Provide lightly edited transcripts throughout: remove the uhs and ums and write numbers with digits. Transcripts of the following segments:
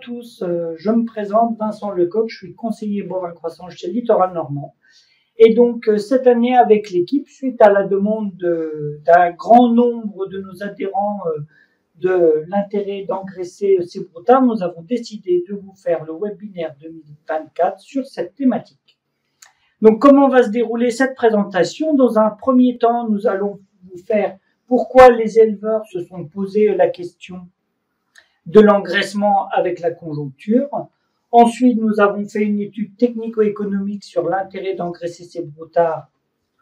tous, je me présente, Vincent Lecoq, je suis conseiller bovin croissant chez Littoral Normand. Et donc cette année avec l'équipe, suite à la demande d'un grand nombre de nos adhérents de l'intérêt d'engraisser ces broutards, nous avons décidé de vous faire le webinaire 2024 sur cette thématique. Donc comment va se dérouler cette présentation? Dans un premier temps, nous allons vous faire pourquoi les éleveurs se sont posé la question de l'engraissement avec la conjoncture. Ensuite, nous avons fait une étude technico-économique sur l'intérêt d'engraisser ces broutards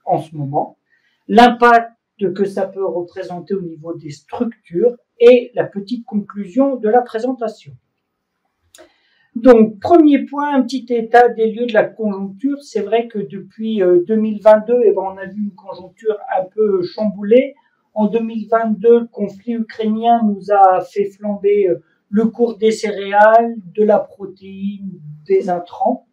en ce moment, l'impact que ça peut représenter au niveau des structures et la petite conclusion de la présentation. Donc, premier point, un petit état des lieux de la conjoncture. C'est vrai que depuis 2022, on a vu une conjoncture un peu chamboulée. En 2022, le conflit ukrainien nous a fait flamber le cours des céréales, de la protéine, des intrants.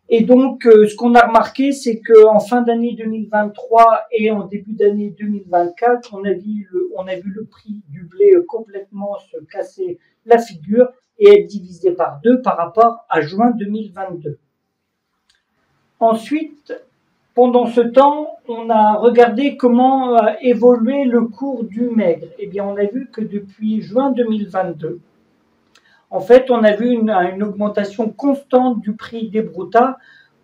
Et donc, ce qu'on a remarqué, c'est qu'en fin d'année 2023 et en début d'année 2024, on a vu le prix du blé complètement se casser la figure et être divisé par 2 par rapport à juin 2022. Ensuite, pendant ce temps, on a regardé comment a évolué le cours du maigre. Eh bien, on a vu que depuis juin 2022, en fait, on a vu une augmentation constante du prix des broutards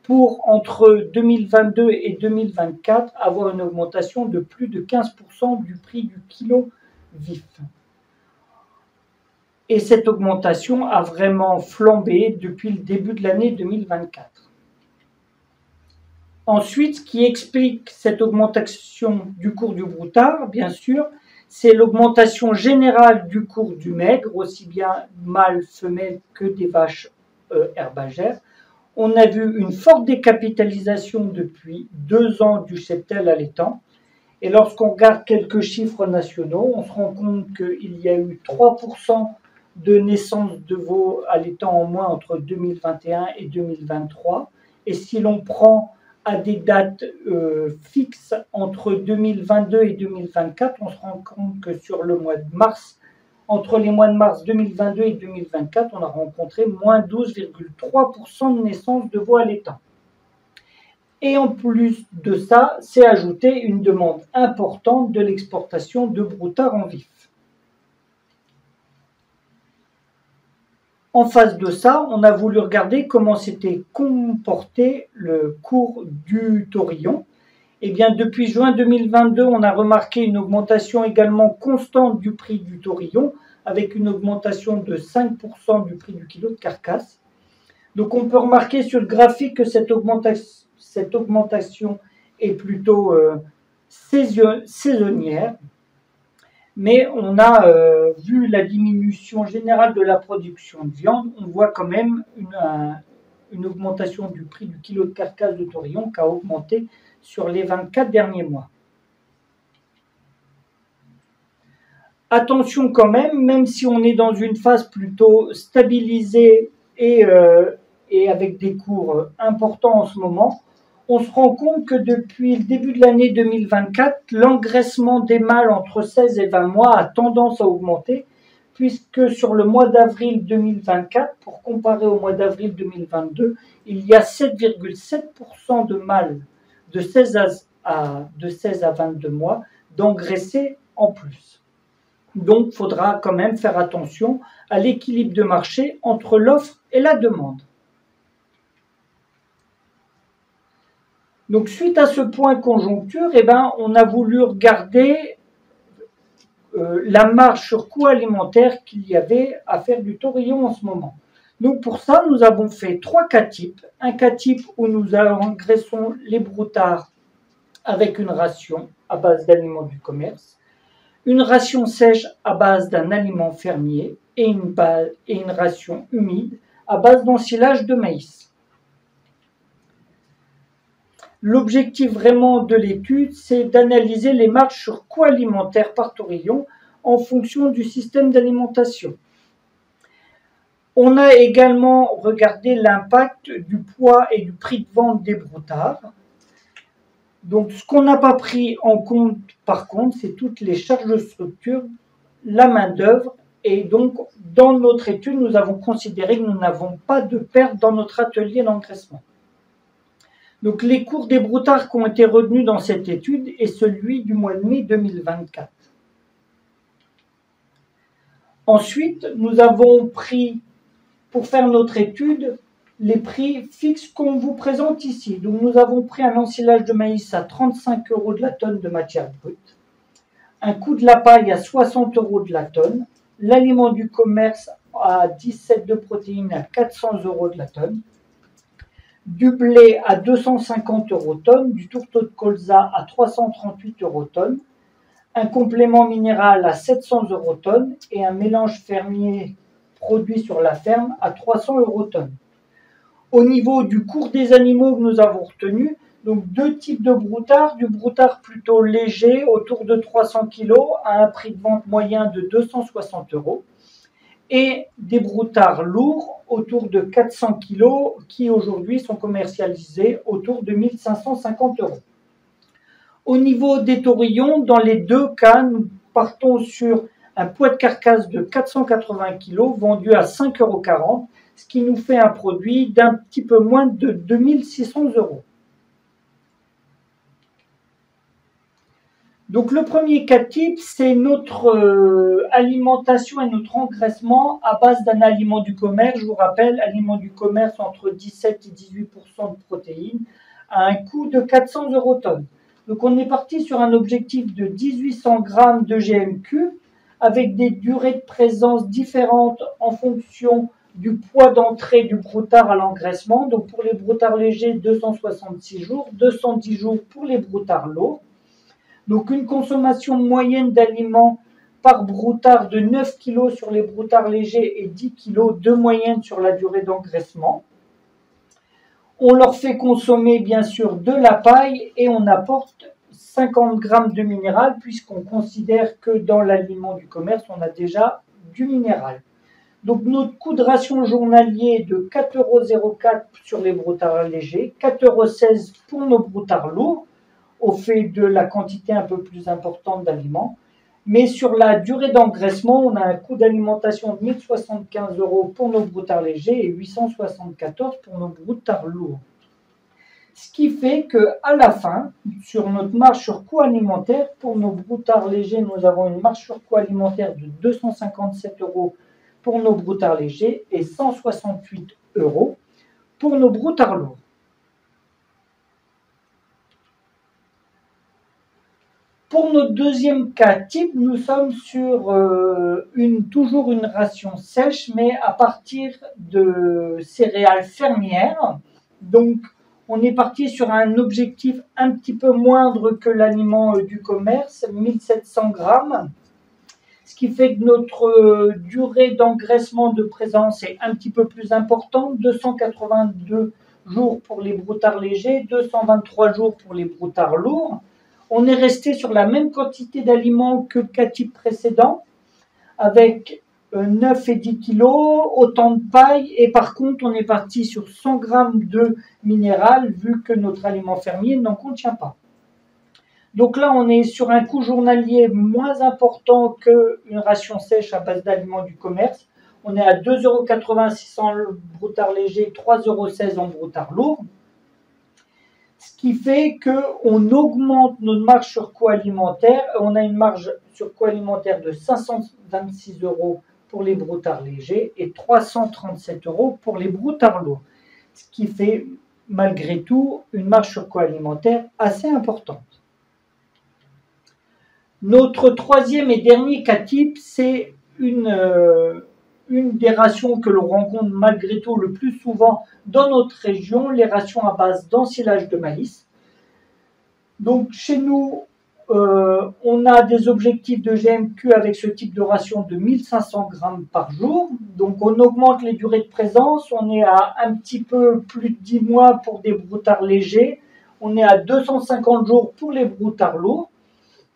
pour, entre 2022 et 2024, avoir une augmentation de plus de 15% du prix du kilo vif. Et cette augmentation a vraiment flambé depuis le début de l'année 2024. Ensuite, ce qui explique cette augmentation du cours du broutard, bien sûr, c'est l'augmentation générale du cours du maigre, aussi bien mâles, femelles que des vaches herbagères. On a vu une forte décapitalisation depuis 2 ans du cheptel allaitant. Et lorsqu'on regarde quelques chiffres nationaux, on se rend compte qu'il y a eu 3% de naissance de veaux allaitants en moins entre 2021 et 2023. Et si l'on prend à des dates fixes entre 2022 et 2024, on se rend compte que sur le mois de mars, entre les mois de mars 2022 et 2024, on a rencontré moins 12,3% de naissance de veaux allaitants. Et en plus de ça, c'est ajouté une demande importante de l'exportation de broutards en vif. En face de ça, on a voulu regarder comment s'était comporté le cours du taurillon. Eh bien, depuis juin 2022, on a remarqué une augmentation également constante du prix du taurillon, avec une augmentation de 5% du prix du kilo de carcasse. Donc, on peut remarquer sur le graphique que cette augmentation est plutôt saisonnière. Mais on a vu la diminution générale de la production de viande, on voit quand même une augmentation du prix du kilo de carcasse de taurillon qui a augmenté sur les 24 derniers mois. Attention quand même si on est dans une phase plutôt stabilisée et avec des cours importants en ce moment, on se rend compte que depuis le début de l'année 2024, l'engraissement des mâles entre 16 et 20 mois a tendance à augmenter, puisque sur le mois d'avril 2024, pour comparer au mois d'avril 2022, il y a 7,7% de mâles de 16 à 22 mois d'engraissés en plus. Donc, il faudra quand même faire attention à l'équilibre de marché entre l'offre et la demande. Donc, suite à ce point conjoncture, on a voulu regarder la marge sur coût alimentaire qu'il y avait à faire du taurillon en ce moment. Donc, pour ça, nous avons fait 3 cas types. Un cas type où nous engraissons les broutards avec une ration à base d'aliments du commerce, une ration sèche à base d'un aliment fermier et une ration humide à base d'ensilage de maïs. L'objectif vraiment de l'étude, c'est d'analyser les marges sur coût alimentaire par taurillon en fonction du système d'alimentation. On a également regardé l'impact du poids et du prix de vente des broutards. Donc, ce qu'on n'a pas pris en compte, par contre, c'est toutes les charges de structure, la main-d'œuvre Et donc, dans notre étude, nous avons considéré que nous n'avons pas de perte dans notre atelier d'engraissement. Donc, les cours des broutards qui ont été retenus dans cette étude est celui du mois de mai 2024. Ensuite, nous avons pris, pour faire notre étude, les prix fixes qu'on vous présente ici. Donc, nous avons pris un ensilage de maïs à 35 € de la tonne de matière brute, un coût de la paille à 60 € de la tonne, l'aliment du commerce à 17 de protéines à 400 € de la tonne, du blé à 250 € tonne, du tourteau de colza à 338 € tonne, un complément minéral à 700 € tonne et un mélange fermier produit sur la ferme à 300 € tonne. Au niveau du cours des animaux que nous avons retenu, donc deux types de broutards, du broutard plutôt léger autour de 300 kg à un prix de vente moyen de 260 € et des broutards lourds autour de 400 kg qui aujourd'hui sont commercialisés autour de 1550 €. Au niveau des taurillons, dans les deux cas, nous partons sur un poids de carcasse de 480 kg vendu à 5,40 €, ce qui nous fait un produit d'un petit peu moins de 2600 €. Donc le premier cas type, c'est notre alimentation et notre engraissement à base d'un aliment du commerce. Je vous rappelle, aliment du commerce entre 17 et 18% de protéines à un coût de 400 € tonne. Donc on est parti sur un objectif de 1800 g de GMQ avec des durées de présence différentes en fonction du poids d'entrée du broutard à l'engraissement. Donc pour les broutards légers, 266 jours, 210 jours pour les broutards lourds. Donc une consommation moyenne d'aliments par broutard de 9 kg sur les broutards légers et 10 kg de moyenne sur la durée d'engraissement. On leur fait consommer bien sûr de la paille et on apporte 50 g de minéral puisqu'on considère que dans l'aliment du commerce, on a déjà du minéral. Donc notre coût de ration journalier est de 4,04 € sur les broutards légers, 4,16 € pour nos broutards lourds, au fait de la quantité un peu plus importante d'aliments. Mais sur la durée d'engraissement, on a un coût d'alimentation de 1075 € pour nos broutards légers et 874 € pour nos broutards lourds. Ce qui fait qu'à la fin, sur notre marge sur coût alimentaire, pour nos broutards légers, nous avons une marge sur coût alimentaire de 257 € pour nos broutards légers et 168 € pour nos broutards lourds. Pour notre deuxième cas type, nous sommes sur toujours une ration sèche, mais à partir de céréales fermières. Donc, on est parti sur un objectif un petit peu moindre que l'aliment du commerce, 1700 g. Ce qui fait que notre durée d'engraissement de présence est un petit peu plus importante, 282 jours pour les broutards légers, 223 jours pour les broutards lourds. On est resté sur la même quantité d'aliments que le cas type précédent, avec 9 et 10 kg, autant de paille, et par contre on est parti sur 100 g de minéral, vu que notre aliment fermier n'en contient pas. Donc là on est sur un coût journalier moins important qu'une ration sèche à base d'aliments du commerce. On est à 2,86 € en broutard léger, 3,16 € en broutard lourd. Ce qui fait qu'on augmente notre marge sur coût alimentaire. On a une marge sur coût alimentaire de 526 € pour les broutards légers et 337 € pour les broutards lourds. Ce qui fait malgré tout une marge sur coût alimentaire assez importante. Notre troisième et dernier cas type, c'est une des rations que l'on rencontre malgré tout le plus souvent dans notre région, les rations à base d'ensilage de maïs. Donc chez nous, on a des objectifs de GMQ avec ce type de ration de 1500 g par jour. Donc on augmente les durées de présence, on est à un petit peu plus de 10 mois pour des broutards légers, on est à 250 jours pour les broutards lourds.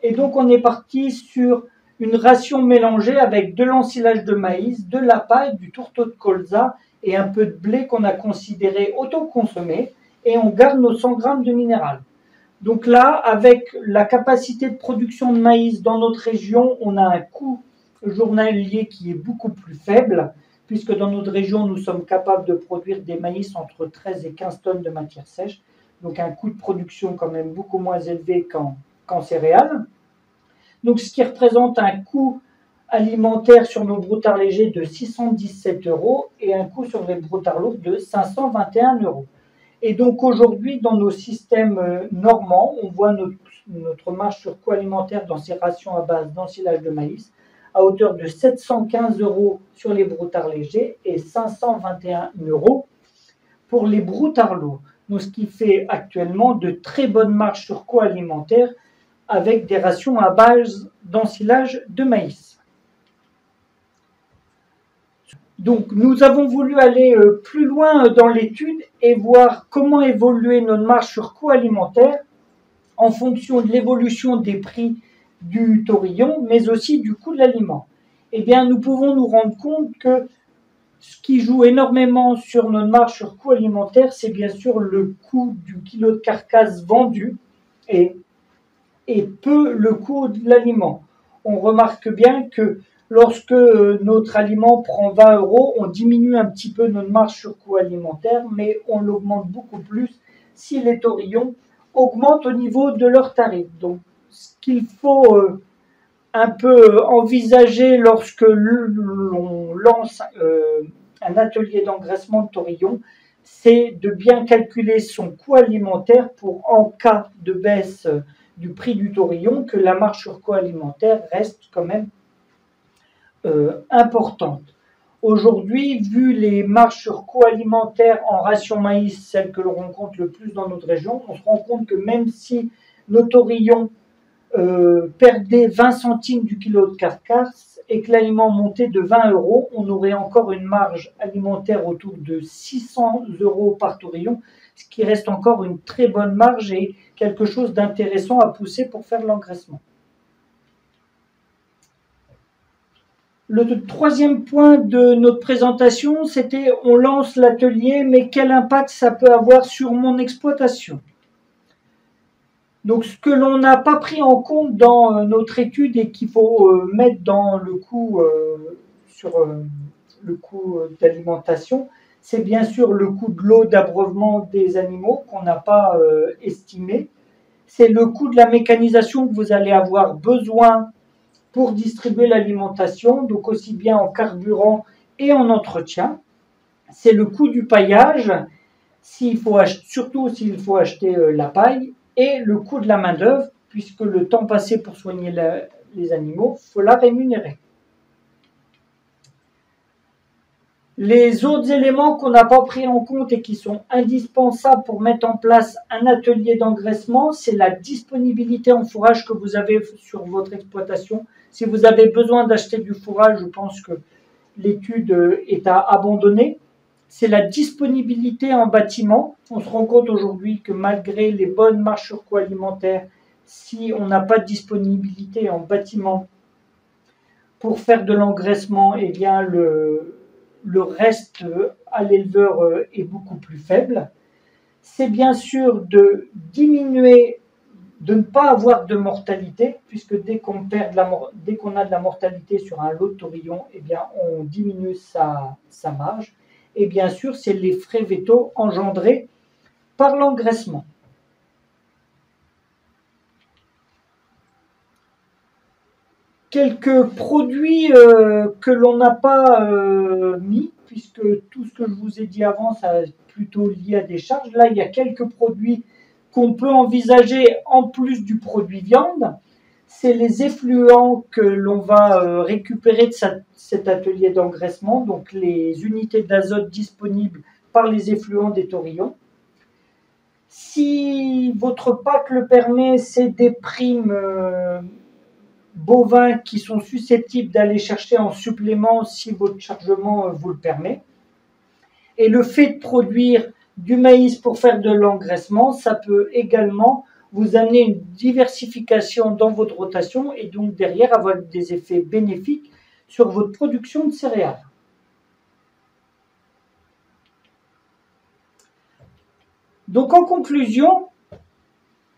Et donc on est parti sur une ration mélangée avec de l'ensilage de maïs, de la paille, du tourteau de colza et un peu de blé qu'on a considéré autoconsommé, et on garde nos 100 g de minéral. Donc là, avec la capacité de production de maïs dans notre région, on a un coût journalier qui est beaucoup plus faible, puisque dans notre région, nous sommes capables de produire des maïs entre 13 et 15 tonnes de matière sèche, donc un coût de production quand même beaucoup moins élevé qu'en céréales. Donc, ce qui représente un coût alimentaire sur nos broutards légers de 617 € et un coût sur les broutards lourds de 521 €. Et donc aujourd'hui, dans nos systèmes normands, on voit notre marge sur coût alimentaire dans ces rations à base d'ensilage de maïs à hauteur de 715 € sur les broutards légers et 521 € pour les broutards lourds. Donc, ce qui fait actuellement de très bonnes marges sur coût alimentaire avec des rations à base d'ensilage de maïs. Donc, nous avons voulu aller plus loin dans l'étude et voir comment évoluer notre marge sur coût alimentaire en fonction de l'évolution des prix du taurillon, mais aussi du coût de l'aliment. Eh bien, nous pouvons nous rendre compte que ce qui joue énormément sur notre marge sur coût alimentaire, c'est bien sûr le coût du kilo de carcasse vendu et peu le coût de l'aliment. On remarque bien que lorsque notre aliment prend 20 €, on diminue un petit peu notre marge sur coût alimentaire, mais on l'augmente beaucoup plus si les taurillons augmentent au niveau de leurs tarifs. Donc, ce qu'il faut un peu envisager lorsque l'on lance un atelier d'engraissement de taurillon, c'est de bien calculer son coût alimentaire pour, en cas de baisse du prix du taurillon, que la marge sur coût alimentaire reste quand même importante. Aujourd'hui, vu les marges sur coût alimentaire en ration maïs, celles que l'on rencontre le plus dans notre région, on se rend compte que même si nos taurillons perdaient 20 centimes du kilo de carcasse et que l'aliment montait de 20 €, on aurait encore une marge alimentaire autour de 600 € par taurillon, ce qui reste encore une très bonne marge et quelque chose d'intéressant à pousser pour faire l'engraissement. Le troisième point de notre présentation, c'était on lance l'atelier, mais quel impact ça peut avoir sur mon exploitation? Donc, ce que l'on n'a pas pris en compte dans notre étude et qu'il faut mettre dans le coût le coût d'alimentation, c'est bien sûr le coût de l'eau d'abreuvement des animaux qu'on n'a pas estimé. C'est le coût de la mécanisation que vous allez avoir besoin pour distribuer l'alimentation, donc aussi bien en carburant et en entretien. C'est le coût du paillage, surtout s'il faut acheter la paille, et le coût de la main-d'œuvre, puisque le temps passé pour soigner les animaux, il faut la rémunérer. Les autres éléments qu'on n'a pas pris en compte et qui sont indispensables pour mettre en place un atelier d'engraissement, c'est la disponibilité en fourrage que vous avez sur votre exploitation. Si vous avez besoin d'acheter du fourrage, je pense que l'étude est à abandonner. C'est la disponibilité en bâtiment. On se rend compte aujourd'hui que malgré les bonnes marges sur coût alimentaire, si on n'a pas de disponibilité en bâtiment pour faire de l'engraissement, eh bien le reste à l'éleveur est beaucoup plus faible. C'est bien sûr de diminuer, de ne pas avoir de mortalité, puisque dès qu'on a de la mortalité sur un lot de taurillon, eh bien on diminue sa marge. Et bien sûr, c'est les frais vétaux engendrés par l'engraissement. Quelques produits que l'on n'a pas mis, puisque tout ce que je vous ai dit avant, ça est plutôt lié à des charges. Là, il y a quelques produits qu'on peut envisager en plus du produit viande. C'est les effluents que l'on va récupérer de cet atelier d'engraissement, donc les unités d'azote disponibles par les effluents des taurillons. Si votre PAC le permet, c'est des primes bovins qui sont susceptibles d'aller chercher en supplément si votre chargement vous le permet. Et le fait de produire du maïs pour faire de l'engraissement, ça peut également vous amener une diversification dans votre rotation et donc derrière avoir des effets bénéfiques sur votre production de céréales. Donc en conclusion,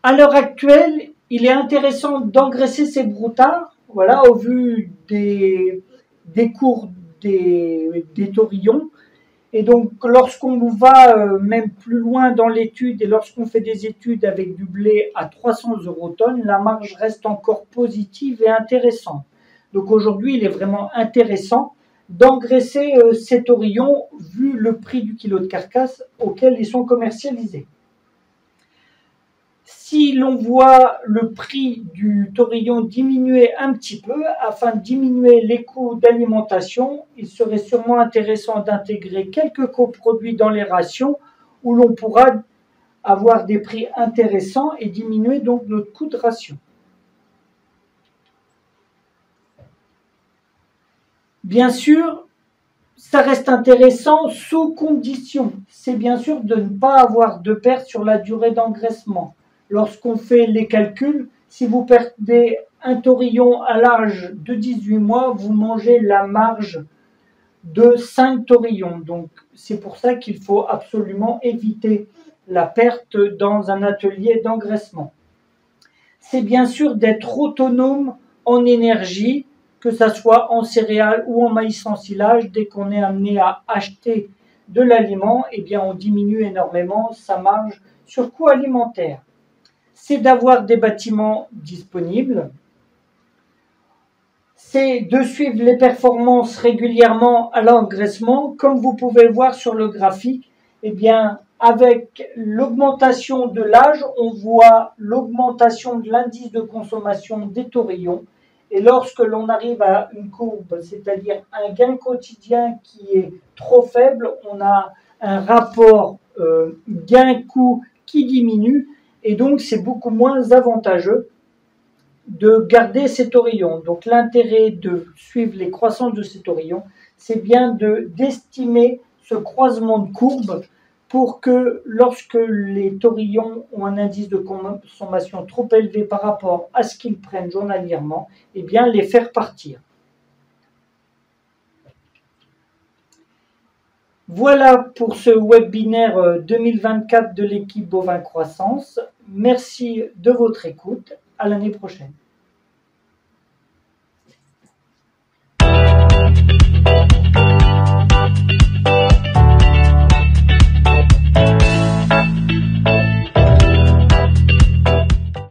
à l'heure actuelle, il est intéressant d'engraisser ces broutards voilà, au vu des cours des taurillons. Et donc, lorsqu'on va même plus loin dans l'étude et lorsqu'on fait des études avec du blé à 300 € tonne, la marge reste encore positive et intéressante. Donc aujourd'hui, il est vraiment intéressant d'engraisser ces taurillons vu le prix du kilo de carcasse auquel ils sont commercialisés. Si l'on voit le prix du taurillon diminuer un petit peu, afin de diminuer les coûts d'alimentation, il serait sûrement intéressant d'intégrer quelques coproduits dans les rations où l'on pourra avoir des prix intéressants et diminuer donc notre coût de ration. Bien sûr, ça reste intéressant sous condition. C'est bien sûr de ne pas avoir de perte sur la durée d'engraissement. Lorsqu'on fait les calculs, si vous perdez un taurillon à l'âge de 18 mois, vous mangez la marge de 5 taurillons. Donc c'est pour ça qu'il faut absolument éviter la perte dans un atelier d'engraissement. C'est bien sûr d'être autonome en énergie, que ce soit en céréales ou en maïs en silage. Dès qu'on est amené à acheter de l'aliment, eh bien on diminue énormément sa marge sur coût alimentaire. C'est d'avoir des bâtiments disponibles, c'est de suivre les performances régulièrement à l'engraissement. Comme vous pouvez le voir sur le graphique, eh bien, avec l'augmentation de l'âge, on voit l'augmentation de l'indice de consommation des taurillons. Et lorsque l'on arrive à une courbe, c'est-à-dire un gain quotidien qui est trop faible, on a un rapport gain-coût qui diminue. Et donc, c'est beaucoup moins avantageux de garder ces taurillons. Donc, l'intérêt de suivre les croissances de ces taurillons, c'est bien d'estimer ce croisement de courbes pour que lorsque les taurillons ont un indice de consommation trop élevé par rapport à ce qu'ils prennent journalièrement, eh bien, les faire partir. Voilà pour ce webinaire 2024 de l'équipe Bovin Croissance. Merci de votre écoute. À l'année prochaine.